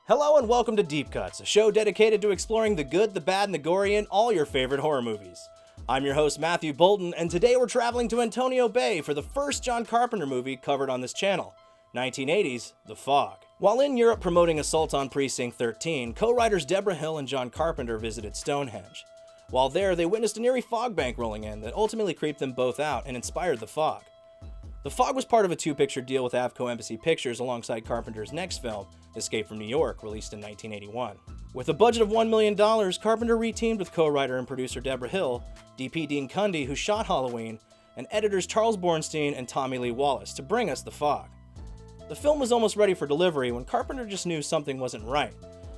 Hello and welcome to Deep Cuts, a show dedicated to exploring the good, the bad, and the gory in all your favorite horror movies. I'm your host Matthew Bolton, and today we're traveling to Antonio Bay for the first John Carpenter movie covered on this channel, 1980's The Fog. While in Europe promoting Assault on Precinct 13, co-writers Deborah Hill and John Carpenter visited Stonehenge. While there, they witnessed an eerie fog bank rolling in that ultimately creeped them both out and inspired The Fog. The Fog was part of a two-picture deal with Avco Embassy Pictures alongside Carpenter's next film, Escape from New York, released in 1981. With a budget of $1 million, Carpenter reteamed with co-writer and producer Deborah Hill, DP Dean Cundy, who shot Halloween, and editors Charles Bornstein and Tommy Lee Wallace to bring us The Fog. The film was almost ready for delivery when Carpenter just knew something wasn't right,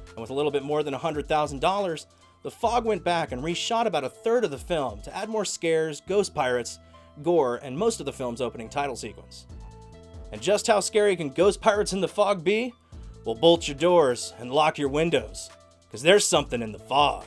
and with a little bit more than $100,000, The Fog went back and reshot about a third of the film to add more scares, ghost pirates, gore, and most of the film's opening title sequence. And just how scary can ghost pirates in The Fog be? Well, bolt your doors and lock your windows, because there's something in the fog.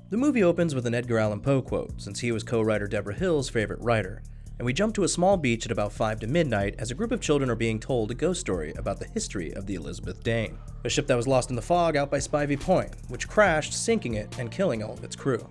The movie opens with an Edgar Allan Poe quote, since he was co-writer Deborah Hill's favorite writer, and we jump to a small beach at about 5 to midnight as a group of children are being told a ghost story about the history of the Elizabeth Dane, a ship that was lost in the fog out by Spivey Point, which crashed, sinking it and killing all of its crew.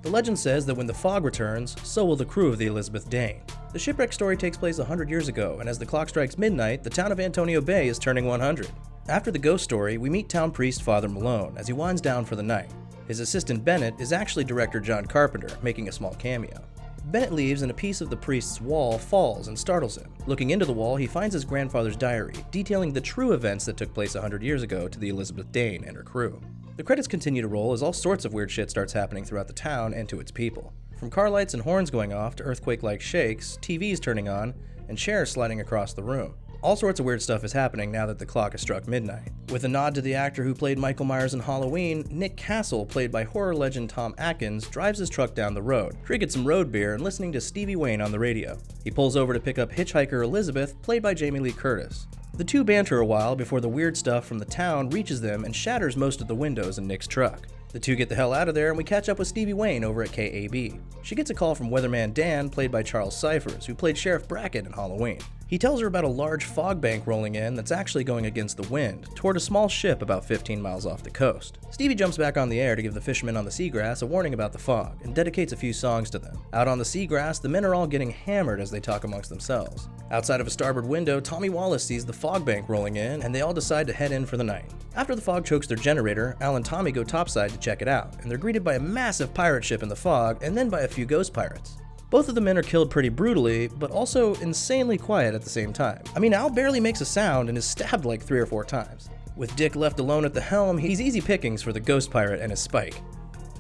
The legend says that when the fog returns, so will the crew of the Elizabeth Dane. The shipwreck story takes place 100 years ago, and as the clock strikes midnight, the town of Antonio Bay is turning 100. After the ghost story, we meet town priest Father Malone as he winds down for the night. His assistant Bennett is actually director John Carpenter, making a small cameo. Bennett leaves and a piece of the priest's wall falls and startles him. Looking into the wall, he finds his grandfather's diary, detailing the true events that took place 100 years ago to the Elizabeth Dane and her crew. The credits continue to roll as all sorts of weird shit starts happening throughout the town and to its people. From car lights and horns going off to earthquake-like shakes, TVs turning on, and chairs sliding across the room. All sorts of weird stuff is happening now that the clock has struck midnight. With a nod to the actor who played Michael Myers in Halloween, Nick Castle, played by horror legend Tom Atkins, drives his truck down the road, drinking some road beer and listening to Stevie Wayne on the radio. He pulls over to pick up hitchhiker Elizabeth, played by Jamie Lee Curtis. The two banter a while before the weird stuff from the town reaches them and shatters most of the windows in Nick's truck. The two get the hell out of there and we catch up with Stevie Wayne over at KAB. She gets a call from Weatherman Dan, played by Charles Cyphers, who played Sheriff Brackett in Halloween. He tells her about a large fog bank rolling in that's actually going against the wind, toward a small ship about 15 miles off the coast. Stevie jumps back on the air to give the fishermen on the seagrass a warning about the fog, and dedicates a few songs to them. Out on the seagrass, the men are all getting hammered as they talk amongst themselves. Outside of a starboard window, Tommy Wallace sees the fog bank rolling in, and they all decide to head in for the night. After the fog chokes their generator, Al and Tommy go topside to check it out, and they're greeted by a massive pirate ship in the fog, and then by a few ghost pirates. Both of the men are killed pretty brutally, but also insanely quiet at the same time. I mean, Al barely makes a sound and is stabbed like 3 or 4 times. With Dick left alone at the helm, he's easy pickings for the ghost pirate and his spike.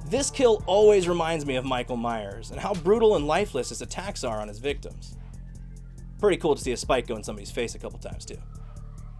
This kill always reminds me of Michael Myers, and how brutal and lifeless his attacks are on his victims. Pretty cool to see a spike go in somebody's face a couple times too.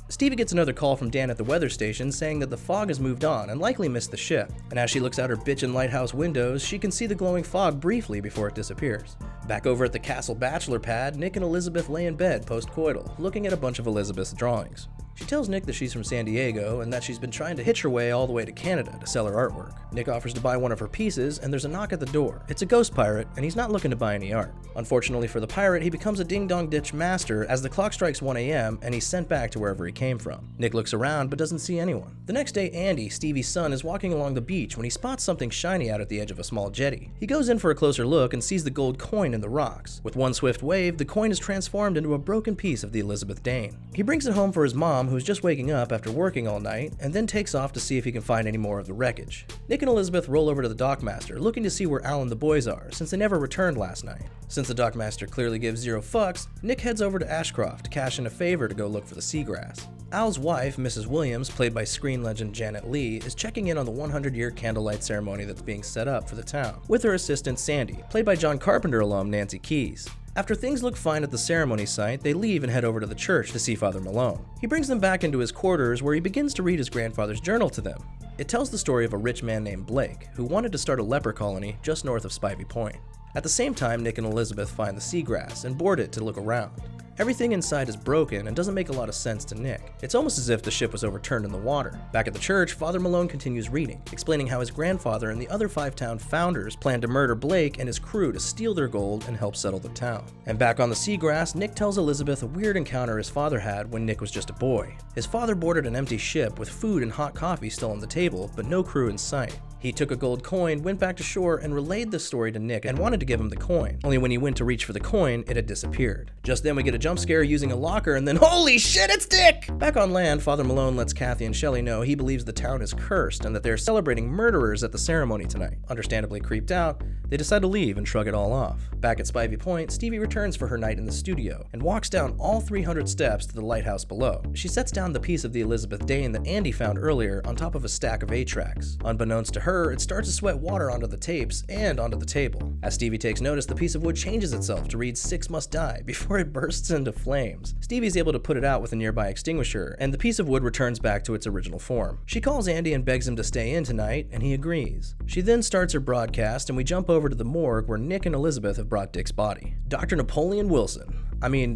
Stevie gets another call from Dan at the weather station saying that the fog has moved on and likely missed the ship, and as she looks out her bitchin' lighthouse windows, she can see the glowing fog briefly before it disappears. Back over at the castle bachelor pad, Nick and Elizabeth lay in bed post-coital, looking at a bunch of Elizabeth's drawings. She tells Nick that she's from San Diego and that she's been trying to hitch her way all the way to Canada to sell her artwork. Nick offers to buy one of her pieces, and there's a knock at the door. It's a ghost pirate, and he's not looking to buy any art. Unfortunately for the pirate, he becomes a ding-dong ditch master as the clock strikes 1 a.m. and he's sent back to wherever he came from. Nick looks around but doesn't see anyone. The next day, Andy, Stevie's son, is walking along the beach when he spots something shiny out at the edge of a small jetty. He goes in for a closer look and sees the gold coin in the rocks. With one swift wave, the coin is transformed into a broken piece of the Elizabeth Dane. He brings it home for his mom, who's just waking up after working all night, and then takes off to see if he can find any more of the wreckage. Nick and Elizabeth roll over to the dockmaster, looking to see where Al and the boys are, since they never returned last night. Since the dockmaster clearly gives zero fucks, Nick heads over to Ashcroft to cash in a favor to go look for the seagrass. Al's wife, Mrs. Williams, played by screen legend Janet Leigh, is checking in on the 100-year candlelight ceremony that's being set up for the town, with her assistant Sandy, played by John Carpenter alum Nancy Keys. After things look fine at the ceremony site, they leave and head over to the church to see Father Malone. He brings them back into his quarters where he begins to read his grandfather's journal to them. It tells the story of a rich man named Blake, who wanted to start a leper colony just north of Spivey Point. At the same time, Nick and Elizabeth find the seagrass and board it to look around. Everything inside is broken and doesn't make a lot of sense to Nick. It's almost as if the ship was overturned in the water. Back at the church, Father Malone continues reading, explaining how his grandfather and the other 5 town founders planned to murder Blake and his crew to steal their gold and help settle the town. And back on the seagrass, Nick tells Elizabeth a weird encounter his father had when Nick was just a boy. His father boarded an empty ship with food and hot coffee still on the table, but no crew in sight. He took a gold coin, went back to shore, and relayed the story to Nick and wanted to give him the coin. Only when he went to reach for the coin, it had disappeared. Just then we get a jump scare using a locker, and then holy shit, it's Dick! Back on land, Father Malone lets Kathy and Shelley know he believes the town is cursed and that they're celebrating murderers at the ceremony tonight. Understandably creeped out, they decide to leave and shrug it all off. Back at Spivey Point, Stevie returns for her night in the studio and walks down all 300 steps to the lighthouse below. She sets down the piece of the Elizabeth Dane that Andy found earlier on top of a stack of 8-tracks. Unbeknownst to her, it starts to sweat water onto the tapes and onto the table. As Stevie takes notice, the piece of wood changes itself to read 6 must die before it bursts into flames. Stevie's able to put it out with a nearby extinguisher, and the piece of wood returns back to its original form. She calls Andy and begs him to stay in tonight, and he agrees. She then starts her broadcast, and we jump over to the morgue where Nick and Elizabeth have brought Dick's body. Dr. Napoleon Wilson,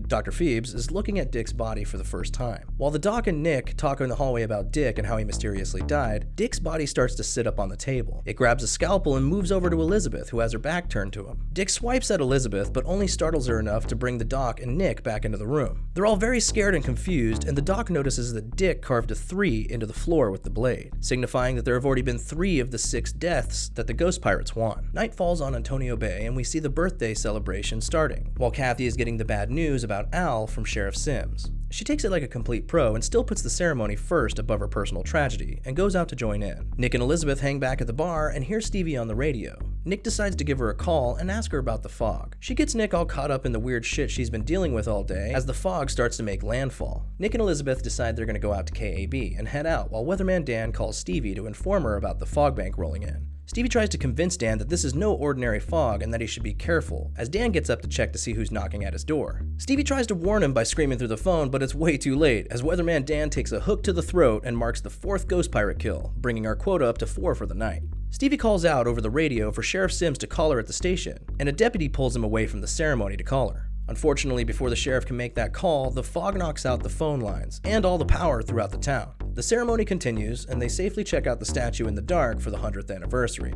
Dr. Phoebes, is looking at Dick's body for the first time. While the doc and Nick talk in the hallway about Dick and how he mysteriously died, Dick's body starts to sit up on the table. It grabs a scalpel and moves over to Elizabeth, who has her back turned to him. Dick swipes at Elizabeth, but only startles her enough to bring the doc and Nick back into the room. They're all very scared and confused, and the doc notices that Dick carved a 3 into the floor with the blade, signifying that there have already been 3 of the 6 deaths that the Ghost Pirates won. Night falls on Antonio Bay, and we see the birthday celebration starting, while Kathy is getting the bad news about Al from Sheriff Sims. She takes it like a complete pro and still puts the ceremony first above her personal tragedy and goes out to join in. Nick and Elizabeth hang back at the bar and hear Stevie on the radio. Nick decides to give her a call and ask her about the fog. She gets Nick all caught up in the weird shit she's been dealing with all day as the fog starts to make landfall. Nick and Elizabeth decide they're going to go out to KAB and head out while Weatherman Dan calls Stevie to inform her about the fog bank rolling in. Stevie tries to convince Dan that this is no ordinary fog and that he should be careful, as Dan gets up to check to see who's knocking at his door. Stevie tries to warn him by screaming through the phone, but it's way too late, as Weatherman Dan takes a hook to the throat and marks the 4th Ghost Pirate kill, bringing our quota up to 4 for the night. Stevie calls out over the radio for Sheriff Sims to call her at the station, and a deputy pulls him away from the ceremony to call her. Unfortunately, before the sheriff can make that call, the fog knocks out the phone lines and all the power throughout the town. The ceremony continues, and they safely check out the statue in the dark for the 100th anniversary.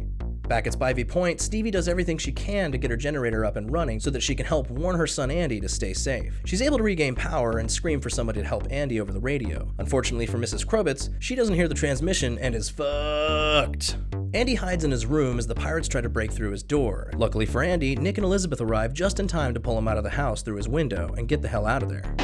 Back at Spivey Point, Stevie does everything she can to get her generator up and running so that she can help warn her son Andy to stay safe. She's able to regain power and scream for somebody to help Andy over the radio. Unfortunately for Mrs. Krobitz, she doesn't hear the transmission and is fucked. Andy hides in his room as the pirates try to break through his door. Luckily for Andy, Nick and Elizabeth arrive just in time to pull him out of the house through his window and get the hell out of there.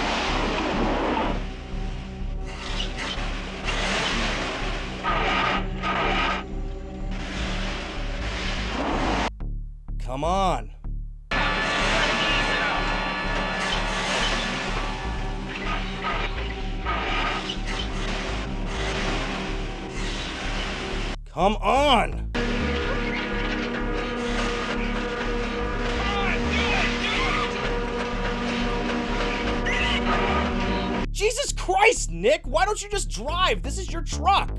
Come on. Come on! Jesus Christ, Nick! Why don't you just drive? This is your truck!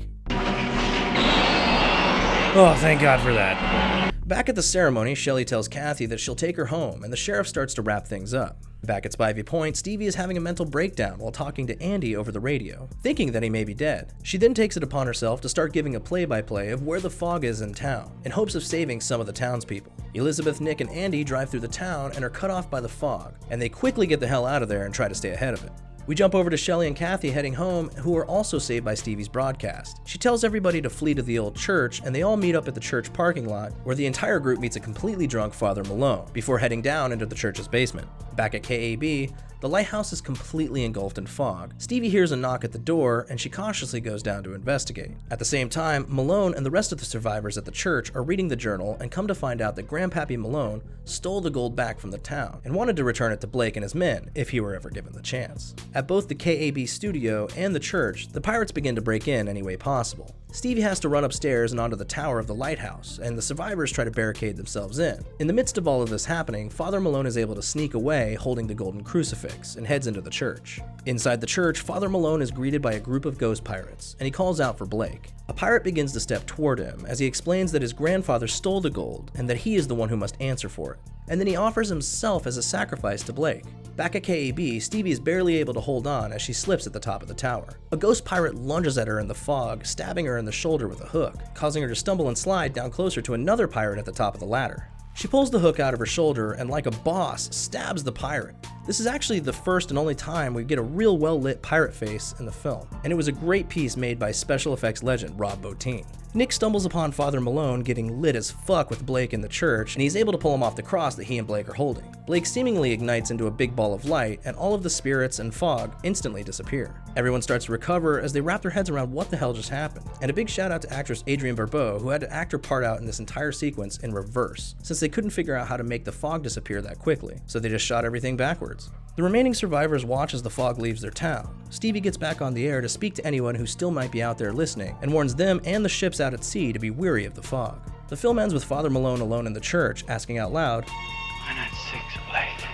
Oh, thank God for that. Back at the ceremony, Shelley tells Kathy that she'll take her home, and the sheriff starts to wrap things up. Back at Spivey Point, Stevie is having a mental breakdown while talking to Andy over the radio, thinking that he may be dead. She then takes it upon herself to start giving a play-by-play of where the fog is in town, in hopes of saving some of the townspeople. Elizabeth, Nick, and Andy drive through the town and are cut off by the fog, and they quickly get the hell out of there and try to stay ahead of it. We jump over to Shelley and Kathy heading home, who are also saved by Stevie's broadcast. She tells everybody to flee to the old church, and they all meet up at the church parking lot, where the entire group meets a completely drunk Father Malone, before heading down into the church's basement. Back at KAB, the lighthouse is completely engulfed in fog. Stevie hears a knock at the door, and she cautiously goes down to investigate. At the same time, Malone and the rest of the survivors at the church are reading the journal and come to find out that Grandpappy Malone stole the gold back from the town and wanted to return it to Blake and his men if he were ever given the chance. At both the KAB studio and the church, the pirates begin to break in any way possible. Stevie has to run upstairs and onto the tower of the lighthouse, and the survivors try to barricade themselves in. In the midst of all of this happening, Father Malone is able to sneak away holding the golden crucifix and heads into the church. Inside the church, Father Malone is greeted by a group of ghost pirates, and he calls out for Blake. A pirate begins to step toward him as he explains that his grandfather stole the gold and that he is the one who must answer for it. and then he offers himself as a sacrifice to Blake. Back at KAB, Stevie is barely able to hold on as she slips at the top of the tower. A ghost pirate lunges at her in the fog, stabbing her in the shoulder with a hook, causing her to stumble and slide down closer to another pirate at the top of the ladder. She pulls the hook out of her shoulder and, like a boss, stabs the pirate. This is actually the first and only time we get a real well-lit pirate face in the film, and it was a great piece made by special effects legend Rob Bottin. Nick stumbles upon Father Malone getting lit as fuck with Blake in the church, and he's able to pull him off the cross that he and Blake are holding. Blake seemingly ignites into a big ball of light, and all of the spirits and fog instantly disappear. Everyone starts to recover as they wrap their heads around what the hell just happened. And a big shout out to actress Adrienne Barbeau, who had to act her part out in this entire sequence in reverse, since they couldn't figure out how to make the fog disappear that quickly, so they just shot everything backwards. The remaining survivors watch as the fog leaves their town. Stevie gets back on the air to speak to anyone who still might be out there listening, and warns them and the ships out at sea to be wary of the fog. The film ends with Father Malone alone in the church, asking out loud, "Why not 6, Blake?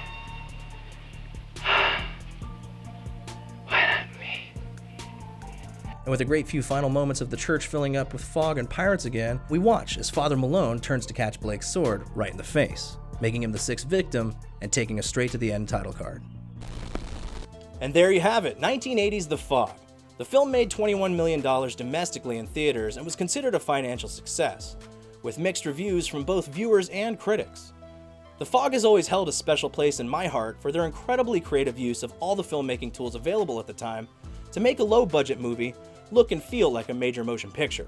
Why not me?" And with a great few final moments of the church filling up with fog and pirates again, we watch as Father Malone turns to catch Blake's sword right in the face, making him the 6th victim and taking us straight to the end title card. And there you have it, 1980's The Fog. The film made $21 million domestically in theaters and was considered a financial success, with mixed reviews from both viewers and critics. The Fog has always held a special place in my heart for their incredibly creative use of all the filmmaking tools available at the time to make a low-budget movie look and feel like a major motion picture.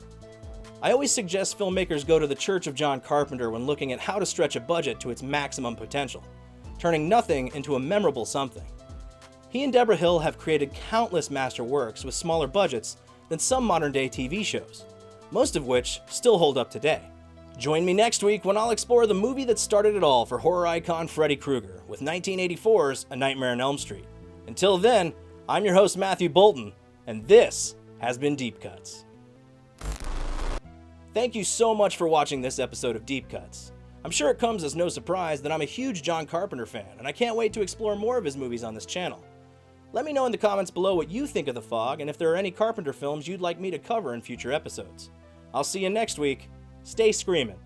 I always suggest filmmakers go to the Church of John Carpenter when looking at how to stretch a budget to its maximum potential, turning nothing into a memorable something. He and Deborah Hill have created countless master works with smaller budgets than some modern-day TV shows, most of which still hold up today. Join me next week when I'll explore the movie that started it all for horror icon Freddy Krueger with 1984's A Nightmare on Elm Street. Until then, I'm your host Matthew Bolton, and this has been Deep Cuts. Thank you so much for watching this episode of Deep Cuts. I'm sure it comes as no surprise that I'm a huge John Carpenter fan, and I can't wait to explore more of his movies on this channel. Let me know in the comments below what you think of The Fog and if there are any Carpenter films you'd like me to cover in future episodes. I'll see you next week. Stay screaming.